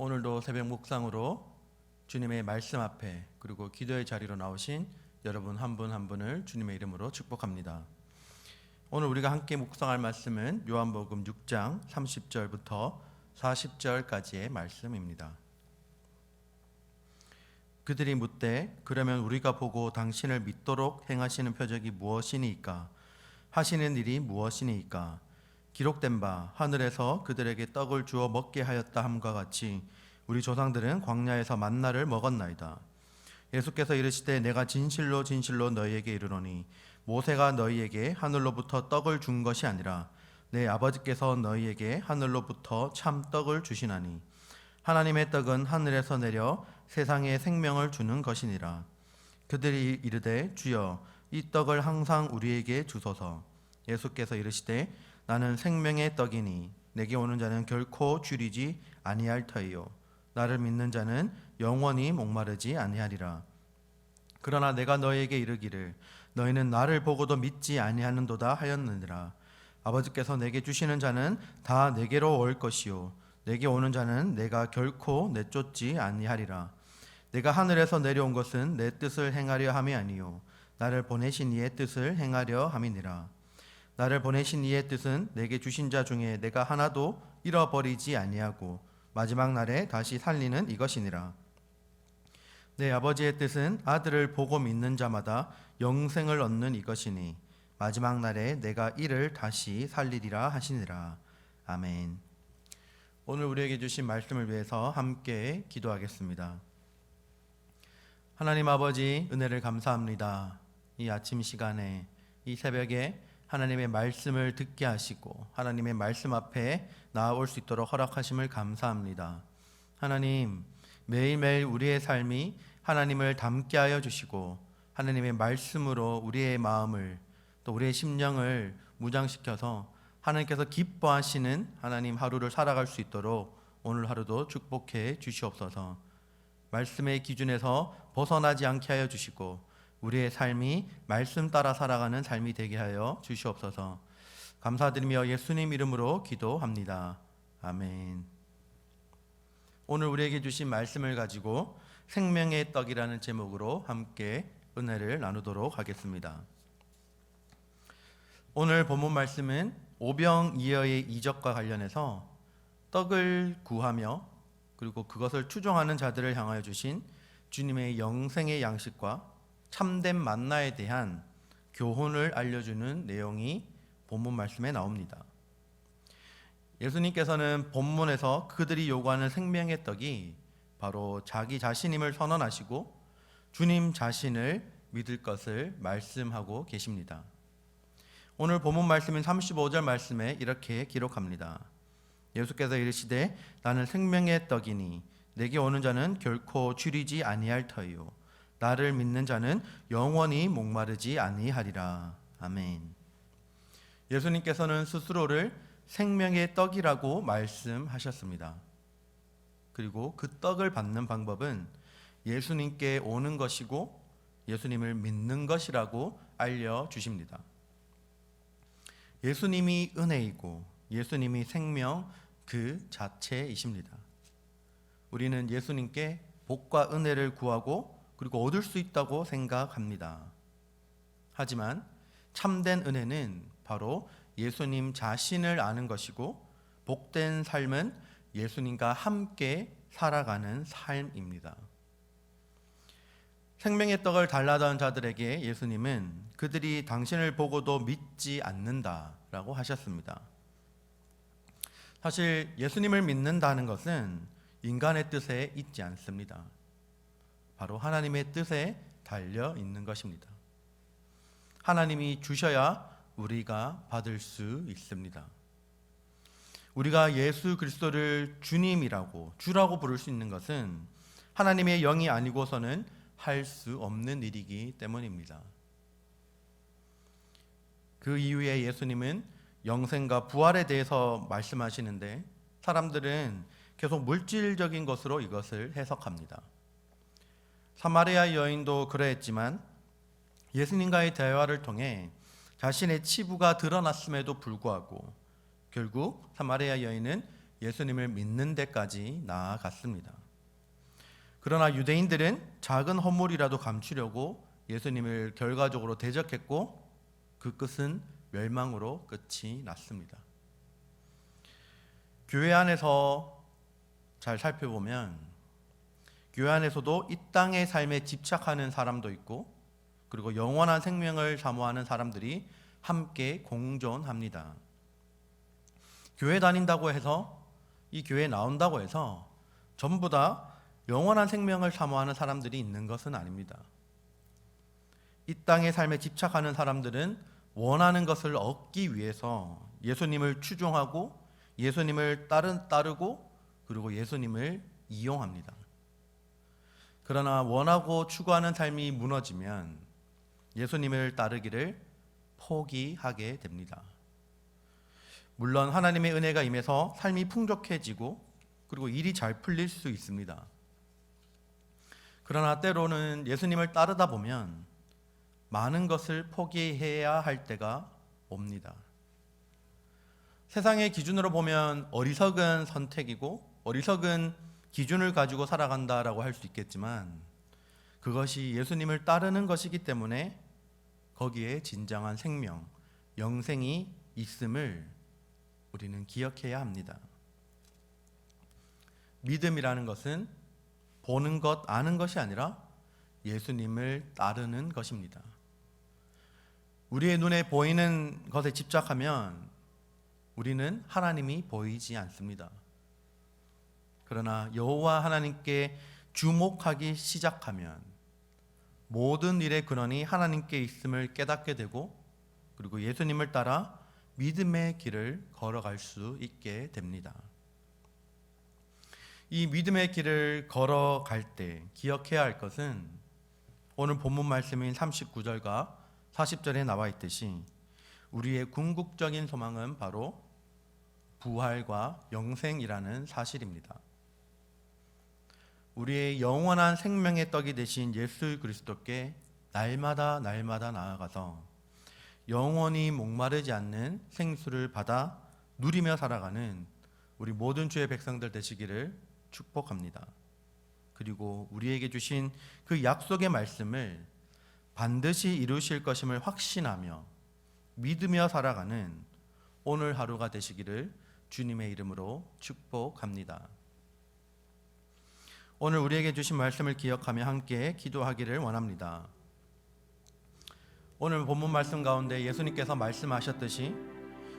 오늘도 새벽 묵상으로 주님의 말씀 앞에 그리고 기도의 자리로 나오신 여러분 한 분 한 분을 주님의 이름으로 축복합니다. 오늘 우리가 함께 묵상할 말씀은 요한복음 6장 30절부터 40절까지의 말씀입니다. 그들이 묻되 그러면 우리가 보고 당신을 믿도록 행하시는 표적이 무엇이니까? 하시는 일이 무엇이니까? 기록된 바 하늘에서 그들에게 떡을 주어 먹게 하였다 함과 같이 우리 조상들은 광야에서 만나를 먹었나이다. 예수께서 이르시되 내가 진실로 진실로 너희에게 이르노니 모세가 너희에게 하늘로부터 떡을 준 것이 아니라 내 아버지께서 너희에게 하늘로부터 참 떡을 주시나니 하나님의 떡은 하늘에서 내려 세상에 생명을 주는 것이니라. 그들이 이르되 주여 이 떡을 항상 우리에게 주소서. 예수께서 이르시되 나는 생명의 떡이니 내게 오는 자는 결코 줄이지 아니할 터이요 나를 믿는 자는 영원히 목마르지 아니하리라. 그러나 내가 너희에게 이르기를 너희는 나를 보고도 믿지 아니하는도다 하였느니라. 아버지께서 내게 주시는 자는 다 내게로 올 것이요 내게 오는 자는 내가 결코 내쫓지 아니하리라. 내가 하늘에서 내려온 것은 내 뜻을 행하려 함이 아니요 나를 보내신 이의 뜻을 행하려 함이니라. 나를 보내신 이의 뜻은 내게 주신 자 중에 내가 하나도 잃어버리지 아니하고 마지막 날에 다시 살리는 이것이니라. 내 아버지의 뜻은 아들을 보고 믿는 자마다 영생을 얻는 이것이니 마지막 날에 내가 이를 다시 살리리라 하시니라. 아멘. 오늘 우리에게 주신 말씀을 위해서 함께 기도하겠습니다. 하나님 아버지, 은혜를 감사합니다. 이 아침 시간에 이 새벽에 하나님의 말씀을 듣게 하시고 하나님의 말씀 앞에 나아올 수 있도록 허락하심을 감사합니다. 하나님, 매일매일 우리의 삶이 하나님을 닮게 하여 주시고 하나님의 말씀으로 우리의 마음을 또 우리의 심령을 무장시켜서 하나님께서 기뻐하시는 하나님 하루를 살아갈 수 있도록 오늘 하루도 축복해 주시옵소서. 말씀의 기준에서 벗어나지 않게 하여 주시고 우리의 삶이 말씀 따라 살아가는 삶이 되게 하여 주시옵소서. 감사드리며 예수님 이름으로 기도합니다. 아멘. 오늘 우리에게 주신 말씀을 가지고 생명의 떡이라는 제목으로 함께 은혜를 나누도록 하겠습니다. 오늘 본문 말씀은 오병이어의 이적과 관련해서 떡을 구하며 그리고 그것을 추종하는 자들을 향하여 주신 주님의 영생의 양식과 참된 만나에 대한 교훈을 알려주는 내용이 본문 말씀에 나옵니다. 예수님께서는 본문에서 그들이 요구하는 생명의 떡이 바로 자기 자신임을 선언하시고 주님 자신을 믿을 것을 말씀하고 계십니다. 오늘 본문 말씀인 35절 말씀에 이렇게 기록합니다. 예수께서 이르시되 나는 생명의 떡이니 내게 오는 자는 결코 줄이지 아니할 터이요 나를 믿는 자는 영원히 목마르지 아니하리라. 아멘. 예수님께서는 스스로를 생명의 떡이라고 말씀하셨습니다. 그리고 그 떡을 받는 방법은 예수님께 오는 것이고 예수님을 믿는 것이라고 알려주십니다. 예수님이 은혜이고 예수님이 생명 그 자체이십니다. 우리는 예수님께 복과 은혜를 구하고 그리고 얻을 수 있다고 생각합니다. 하지만 참된 은혜는 바로 예수님 자신을 아는 것이고 복된 삶은 예수님과 함께 살아가는 삶입니다. 생명의 떡을 달라던 자들에게 예수님은 그들이 당신을 보고도 믿지 않는다라고 하셨습니다. 사실 예수님을 믿는다는 것은 인간의 뜻에 있지 않습니다. 바로 하나님의 뜻에 달려 있는 것입니다. 하나님이 주셔야 우리가 받을 수 있습니다. 우리가 예수 그리스도를 주님이라고 주라고 부를 수 있는 것은 하나님의 영이 아니고서는 할 수 없는 일이기 때문입니다. 그 이후에 예수님은 영생과 부활에 대해서 말씀하시는데 사람들은 계속 물질적인 것으로 이것을 해석합니다. 사마리아 여인도 그러했지만 예수님과의 대화를 통해 자신의 치부가 드러났음에도 불구하고 결국 사마리아 여인은 예수님을 믿는 데까지 나아갔습니다. 그러나 유대인들은 작은 허물이라도 감추려고 예수님을 결과적으로 대적했고 그 끝은 멸망으로 끝이 났습니다. 교회 안에서 잘 살펴보면 교회 안에서도 이 땅의 삶에 집착하는 사람도 있고 그리고 영원한 생명을 사모하는 사람들이 함께 공존합니다. 교회 다닌다고 해서 이 교회에 나온다고 해서 전부 다 영원한 생명을 사모하는 사람들이 있는 것은 아닙니다. 이 땅의 삶에 집착하는 사람들은 원하는 것을 얻기 위해서 예수님을 추종하고 예수님을 따르고 그리고 예수님을 이용합니다. 그러나 원하고 추구하는 삶이 무너지면 예수님을 따르기를 포기하게 됩니다. 물론 하나님의 은혜가 임해서 삶이 풍족해지고 그리고 일이 잘 풀릴 수 있습니다. 그러나 때로는 예수님을 따르다 보면 많은 것을 포기해야 할 때가 옵니다. 세상의 기준으로 보면 어리석은 선택이고 어리석은 기준을 가지고 살아간다라고 할 수 있겠지만 그것이 예수님을 따르는 것이기 때문에 거기에 진정한 생명, 영생이 있음을 우리는 기억해야 합니다. 믿음이라는 것은 보는 것, 아는 것이 아니라 예수님을 따르는 것입니다. 우리의 눈에 보이는 것에 집착하면 우리는 하나님이 보이지 않습니다. 그러나 여호와 하나님께 주목하기 시작하면 모든 일의 근원이 하나님께 있음을 깨닫게 되고 그리고 예수님을 따라 믿음의 길을 걸어갈 수 있게 됩니다. 이 믿음의 길을 걸어갈 때 기억해야 할 것은 오늘 본문 말씀인 39절과 40절에 나와 있듯이 우리의 궁극적인 소망은 바로 부활과 영생이라는 사실입니다. 우리의 영원한 생명의 떡이 되신 예수 그리스도께 날마다 나아가서 영원히 목마르지 않는 생수를 받아 누리며 살아가는 우리 모든 주의 백성들 되시기를 축복합니다. 그리고 우리에게 주신 그 약속의 말씀을 반드시 이루실 것임을 확신하며 믿으며 살아가는 오늘 하루가 되시기를 주님의 이름으로 축복합니다. 오늘 우리에게 주신 말씀을 기억하며 함께 기도하기를 원합니다. 오늘 본문 말씀 가운데 예수님께서 말씀하셨듯이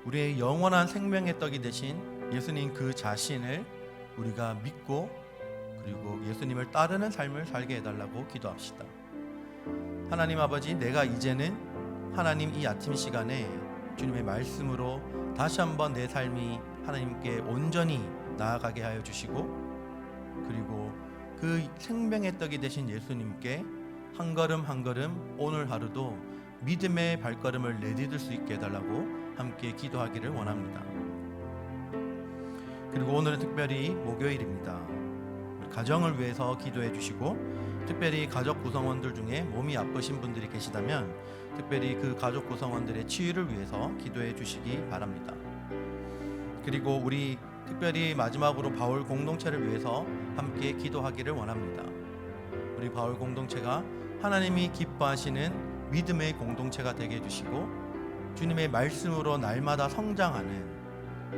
우리의 영원한 생명의 떡이 되신 예수님 그 자신을 우리가 믿고 그리고 예수님을 따르는 삶을 살게 해달라고 기도합시다. 하나님 아버지, 내가 이제는 하나님 이 아침 시간에 주님의 말씀으로 다시 한번 내 삶이 하나님께 온전히 나아가게 하여 주시고 그리고 그 생명의 떡이 되신 예수님께 한 걸음 한 걸음 오늘 하루도 믿음의 발걸음을 내디딜 수 있게 해달라고 함께 기도하기를 원합니다. 그리고 오늘은 특별히 목요일입니다. 우리 가정을 위해서 기도해 주시고 특별히 가족 구성원들 중에 몸이 아프신 분들이 계시다면 특별히 그 가족 구성원들의 치유를 위해서 기도해 주시기 바랍니다. 그리고 우리 특별히 마지막으로 바울 공동체를 위해서 함께 기도하기를 원합니다. 우리 바울 공동체가 하나님이 기뻐하시는 믿음의 공동체가 되게 해주시고 주님의 말씀으로 날마다 성장하는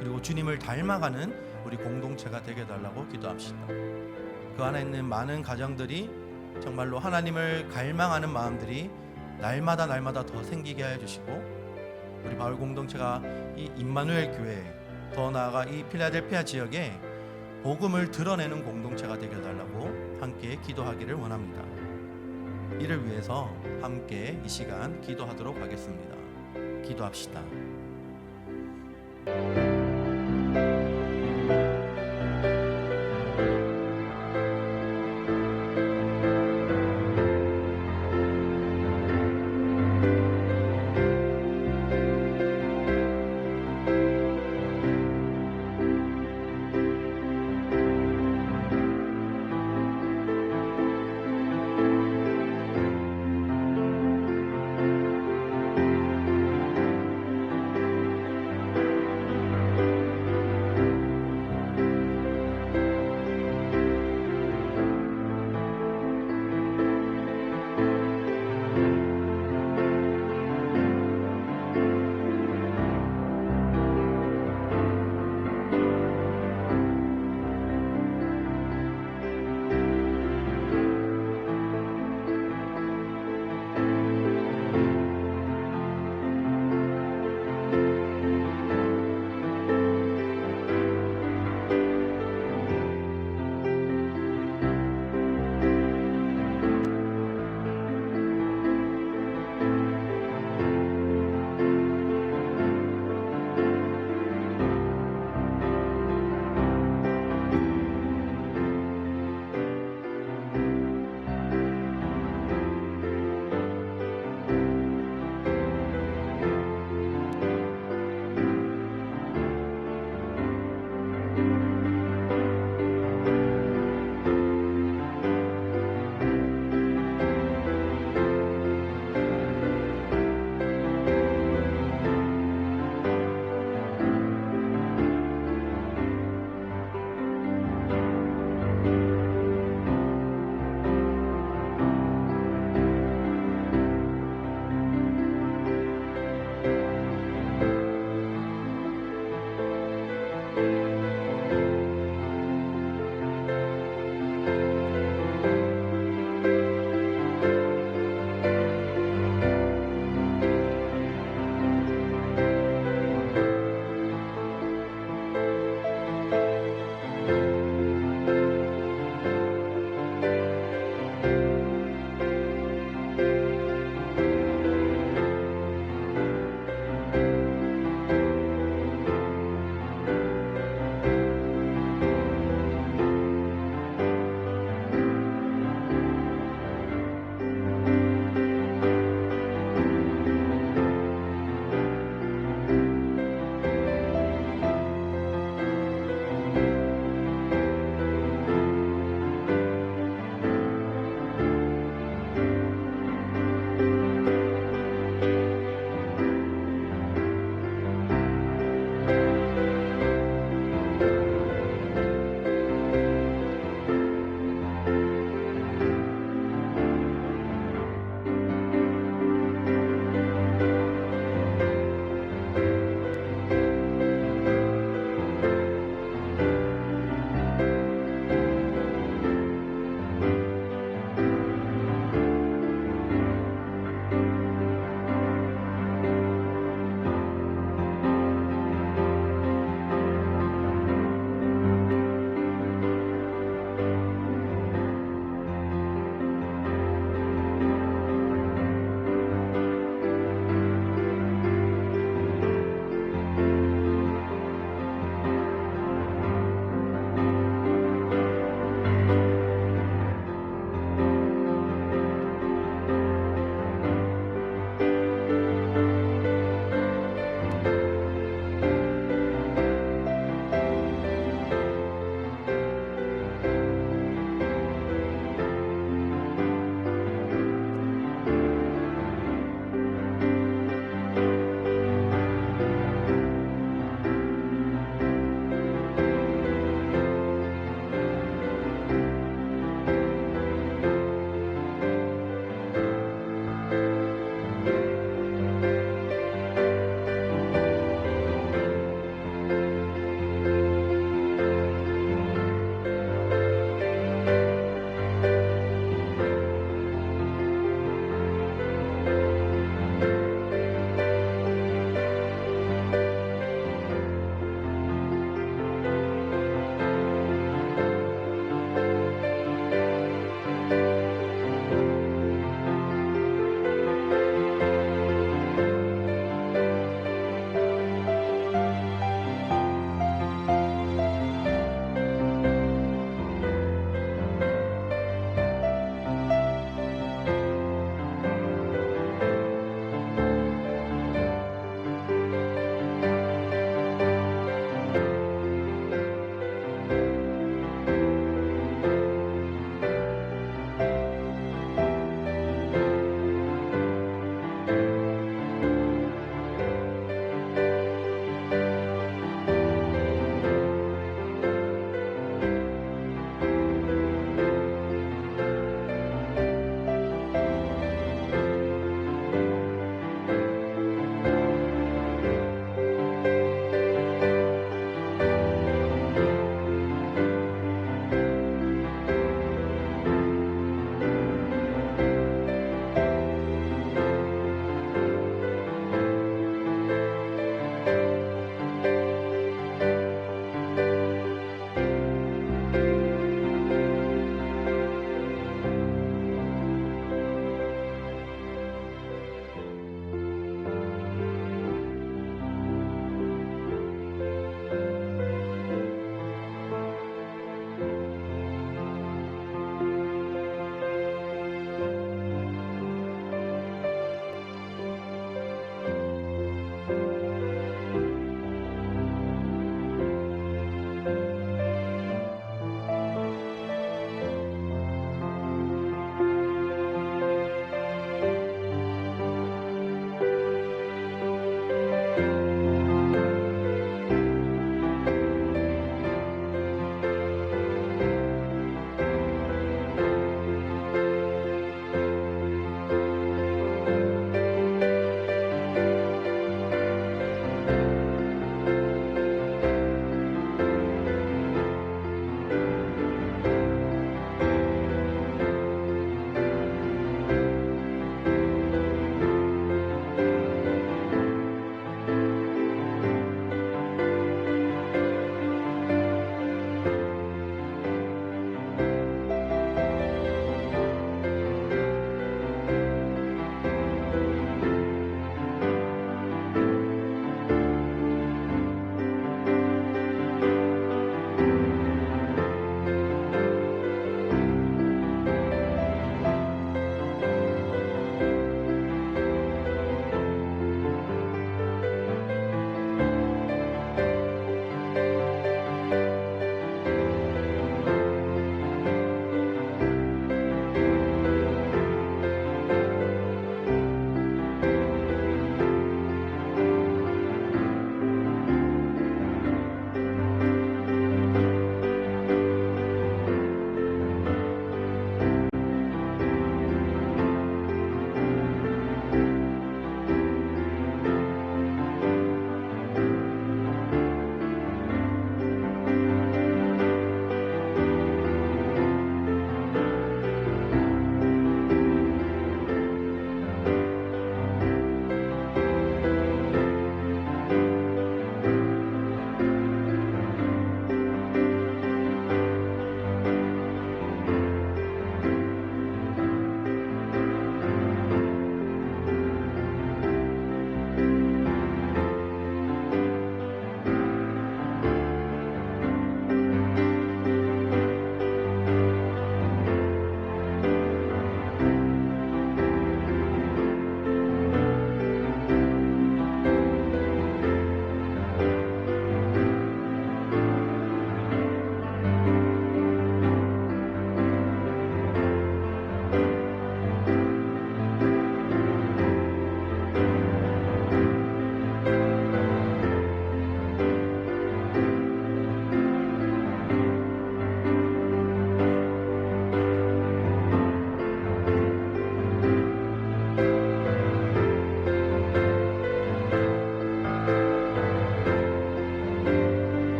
그리고 주님을 닮아가는 우리 공동체가 되게 해달라고 기도합시다. 그 안에 있는 많은 가정들이 정말로 하나님을 갈망하는 마음들이 날마다 더 생기게 해주시고 우리 바울 공동체가 이 임마누엘 교회 더 나아가 이 필라델피아 지역에 복음을 드러내는 공동체가 되게 해달라고 함께 기도하기를 원합니다. 이를 위해서 함께 이 시간 기도하도록 하겠습니다. 기도합시다.